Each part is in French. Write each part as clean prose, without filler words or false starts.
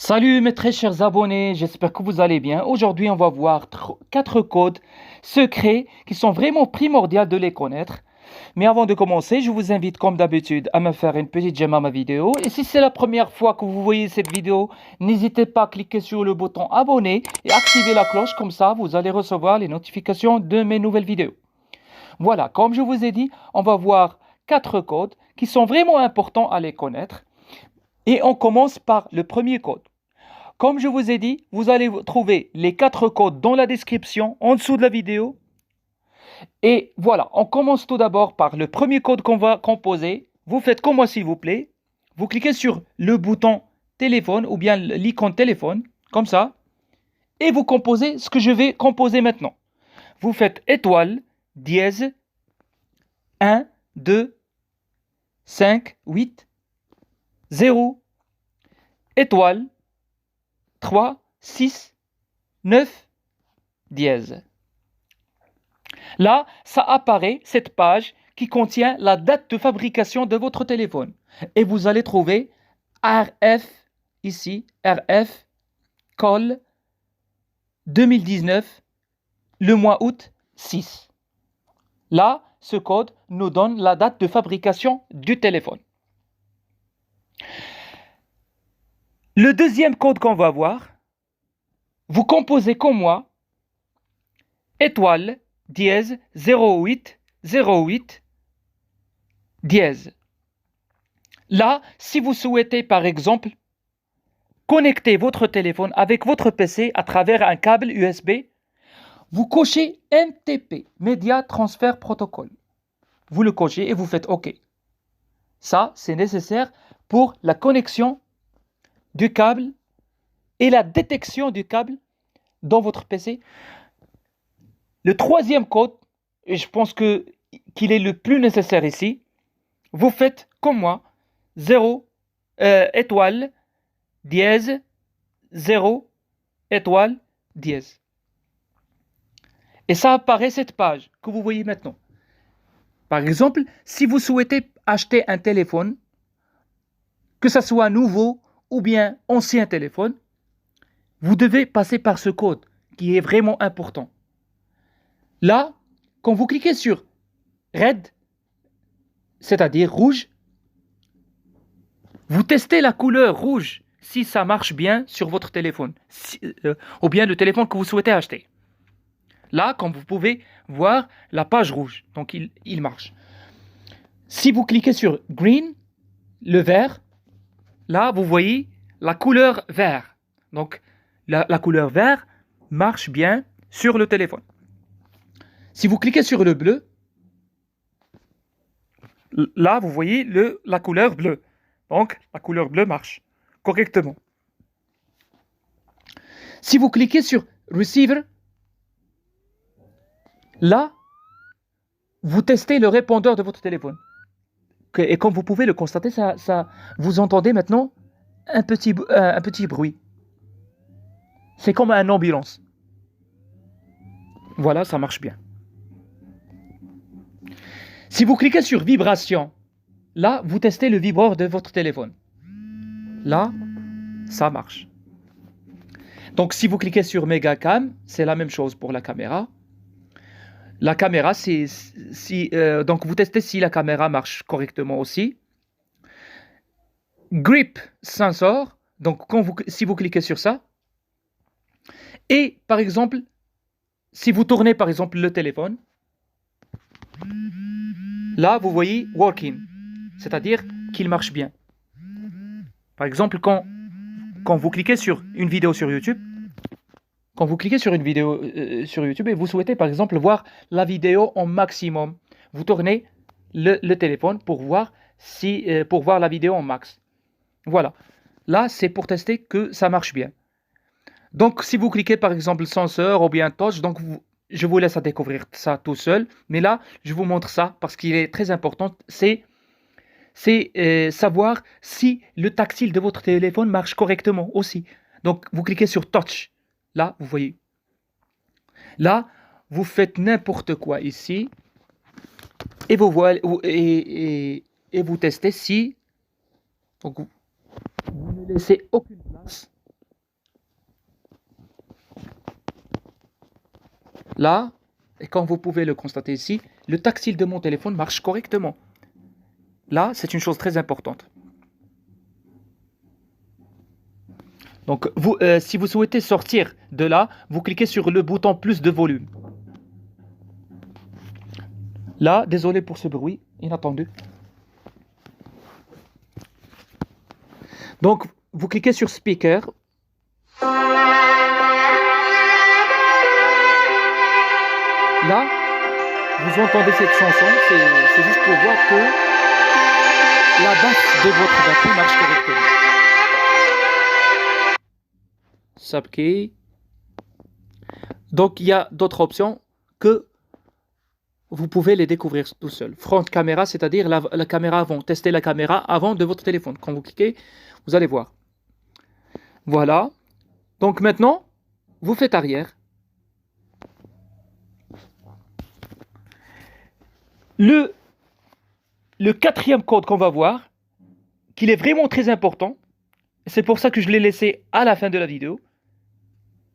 Salut mes très chers abonnés, j'espère que vous allez bien. Aujourd'hui, on va voir 4 codes secrets qui sont vraiment primordiaux de les connaître. Mais avant de commencer, je vous invite comme d'habitude à me faire une petite j'aime à ma vidéo. Et si c'est la première fois que vous voyez cette vidéo, n'hésitez pas à cliquer sur le bouton abonner et activer la cloche, comme ça vous allez recevoir les notifications de mes nouvelles vidéos. Voilà, comme je vous ai dit, on va voir 4 codes qui sont vraiment importants à les connaître. Et on commence par le premier code. Comme je vous ai dit, vous allez trouver les 4 codes dans la description en dessous de la vidéo. Et voilà, on commence tout d'abord par le premier code qu'on va composer. Vous faites comme moi s'il vous plaît. Vous cliquez sur le bouton téléphone ou bien l'icône téléphone, comme ça. Et vous composez ce que je vais composer maintenant. Vous faites étoile, dièse, 1, 2, 5, 8, 0, étoile, 3, 6, 9, dièse. Là, ça apparaît, cette page qui contient la date de fabrication de votre téléphone. Et vous allez trouver RF, ici, RF, col 2019, le mois août 6. Là, ce code nous donne la date de fabrication du téléphone. Le deuxième code qu'on va voir, vous composez comme moi, étoile, dièse, 08, 08, dièse. Là, si vous souhaitez par exemple connecter votre téléphone avec votre PC à travers un câble USB, vous cochez MTP, Media Transfer Protocol. Vous le cochez et vous faites OK. Ça, c'est nécessaire pour la connexion du câble et la détection du câble dans votre PC. Le troisième code, et je pense qu'il est le plus nécessaire ici, vous faites comme moi, 0, étoile, dièse, 0, étoile, dièse. Et ça apparaît cette page que vous voyez maintenant. Par exemple, si vous souhaitez acheter un téléphone, que ce soit nouveau ou bien ancien téléphone, vous devez passer par ce code qui est vraiment important. Là, quand vous cliquez sur Red, c'est-à-dire rouge, vous testez la couleur rouge si ça marche bien sur votre téléphone, ou bien le téléphone que vous souhaitez acheter. Là, comme vous pouvez voir, la page rouge, donc il marche. Si vous cliquez sur Green, le vert, là, vous voyez la couleur vert. Donc, la couleur vert marche bien sur le téléphone. Si vous cliquez sur le bleu, là, vous voyez la couleur bleue. Donc, la couleur bleue marche correctement. Si vous cliquez sur Receiver, là, vous testez le répondeur de votre téléphone. Et comme vous pouvez le constater, vous entendez maintenant un petit bruit. C'est comme une ambulance. Voilà, ça marche bien. Si vous cliquez sur vibration, là, vous testez le vibreur de votre téléphone. Là, ça marche. Donc, si vous cliquez sur Megacam, c'est la même chose pour la caméra. La caméra, donc vous testez si la caméra marche correctement aussi. Grip sensor, donc si vous cliquez sur ça, et par exemple, si vous tournez par exemple le téléphone, là vous voyez working, c'est-à-dire qu'il marche bien. Par exemple, quand vous cliquez sur une vidéo sur YouTube, et vous souhaitez par exemple voir la vidéo en maximum, vous tournez le téléphone pour voir la vidéo en max. Voilà. Là, c'est pour tester que ça marche bien. Donc, si vous cliquez par exemple senseur ou bien touch, donc je vous laisse à découvrir ça tout seul. Mais là, je vous montre ça parce qu'il est très important. C'est savoir si le tactile de votre téléphone marche correctement aussi. Donc, vous cliquez sur touch. Là, vous voyez. Là, vous faites n'importe quoi ici. Et vous voyez, et vous testez si. Donc, vous ne laissez aucune place Là, et comme vous pouvez le constater ici, le tactile de mon téléphone marche correctement. Là, c'est une chose très importante. Donc, si vous souhaitez sortir de là, vous cliquez sur le bouton plus de volume. Là, désolé pour ce bruit inattendu. Donc, vous cliquez sur speaker. Là, vous entendez cette chanson, c'est juste pour voir que la base de votre batterie marche correctement. Subkey. Donc, il y a d'autres options que vous pouvez les découvrir tout seul. Front caméra, c'est-à-dire la caméra avant. Testez la caméra avant de votre téléphone. Quand vous cliquez, vous allez voir. Voilà. Donc maintenant, vous faites arrière. Le quatrième code qu'on va voir, qu'il est vraiment très important, c'est pour ça que je l'ai laissé à la fin de la vidéo.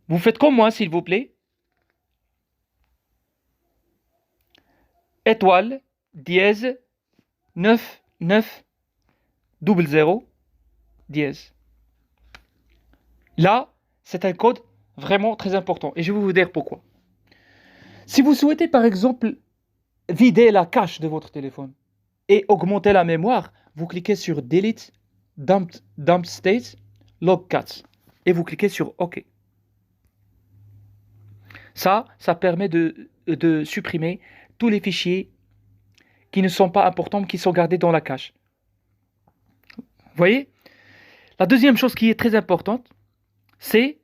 Vous faites comme moi, s'il vous plaît. Étoile, dièse, 9, 9, 00, dièse. Là, c'est un code vraiment très important. Et je vais vous dire pourquoi. Si vous souhaitez, par exemple, vider la cache de votre téléphone et augmenter la mémoire, vous cliquez sur Delete, Dump State, Log Cats. Et vous cliquez sur OK. Ça permet de supprimer tous les fichiers qui ne sont pas importants, qui sont gardés dans la cache. Vous voyez? La deuxième chose qui est très importante, c'est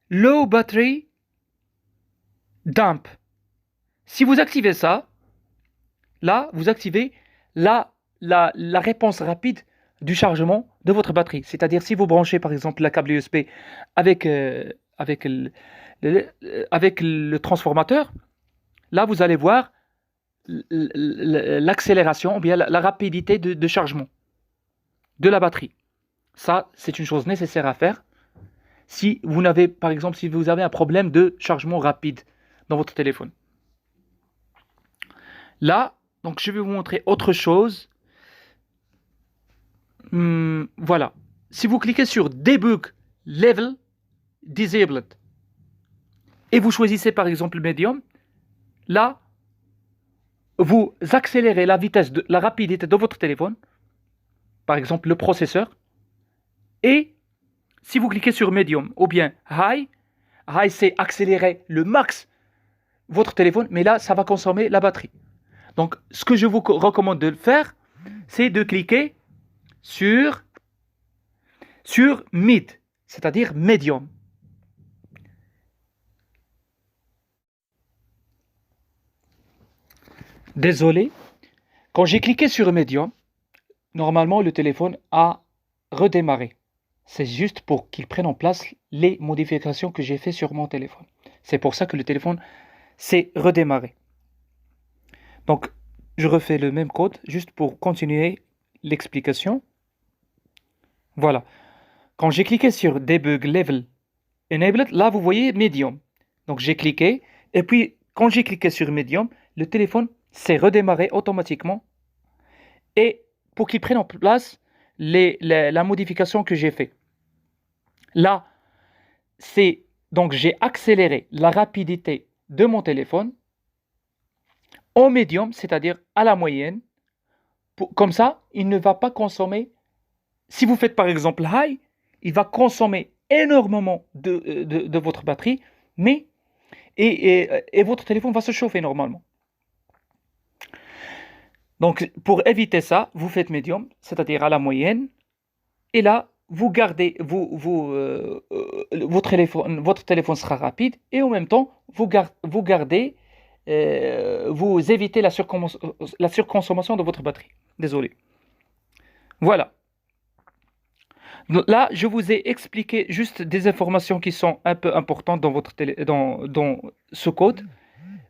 Low Battery Dump. Si vous activez ça, là, vous activez la réponse rapide du chargement de votre batterie. C'est-à-dire, si vous branchez, par exemple, la câble USB avec le transformateur, là, vous allez voir l'accélération ou bien la rapidité de chargement de la batterie. Ça, c'est une chose nécessaire à faire si vous n'avez, par exemple, si vous avez un problème de chargement rapide dans votre téléphone. Là, donc je vais vous montrer autre chose. Voilà. Si vous cliquez sur Debug Level Disabled et vous choisissez par exemple Medium, là, vous accélérez la vitesse, la rapidité de votre téléphone, par exemple le processeur, et si vous cliquez sur Medium ou bien High, High c'est accélérer le max votre téléphone, mais là ça va consommer la batterie. Donc ce que je vous recommande de faire, c'est de cliquer sur Mid, c'est-à-dire Medium. Désolé, quand j'ai cliqué sur Medium, normalement le téléphone a redémarré. C'est juste pour qu'il prenne en place les modifications que j'ai fait sur mon téléphone. C'est pour ça que le téléphone s'est redémarré. Donc, je refais le même code juste pour continuer l'explication. Voilà. Quand j'ai cliqué sur Debug Level Enabled, là vous voyez Medium. Donc j'ai cliqué et puis quand j'ai cliqué sur Medium, le téléphone s'est redémarré automatiquement et pour qu'il prenne en place la modification que j'ai fait. Là, c'est donc j'ai accéléré la rapidité de mon téléphone au médium, c'est-à-dire à la moyenne. Comme ça, il ne va pas consommer. Si vous faites par exemple high, il va consommer énormément de votre batterie, mais et votre téléphone va se chauffer normalement. Donc, pour éviter ça, vous faites médium, c'est-à-dire à la moyenne, et là, vous gardez, votre téléphone sera rapide, et en même temps, vous évitez la surconsommation de votre batterie. Désolé. Voilà. Là, je vous ai expliqué juste des informations qui sont un peu importantes dans ce code,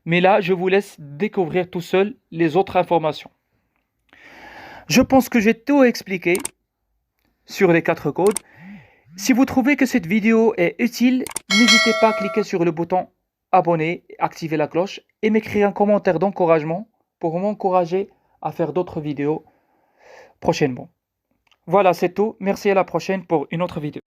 mais là, je vous laisse découvrir tout seul les autres informations. Je pense que j'ai tout expliqué sur les 4 codes. Si vous trouvez que cette vidéo est utile, n'hésitez pas à cliquer sur le bouton abonner, activer la cloche et m'écrire un commentaire d'encouragement pour m'encourager à faire d'autres vidéos prochainement. Voilà, c'est tout. Merci, à la prochaine pour une autre vidéo.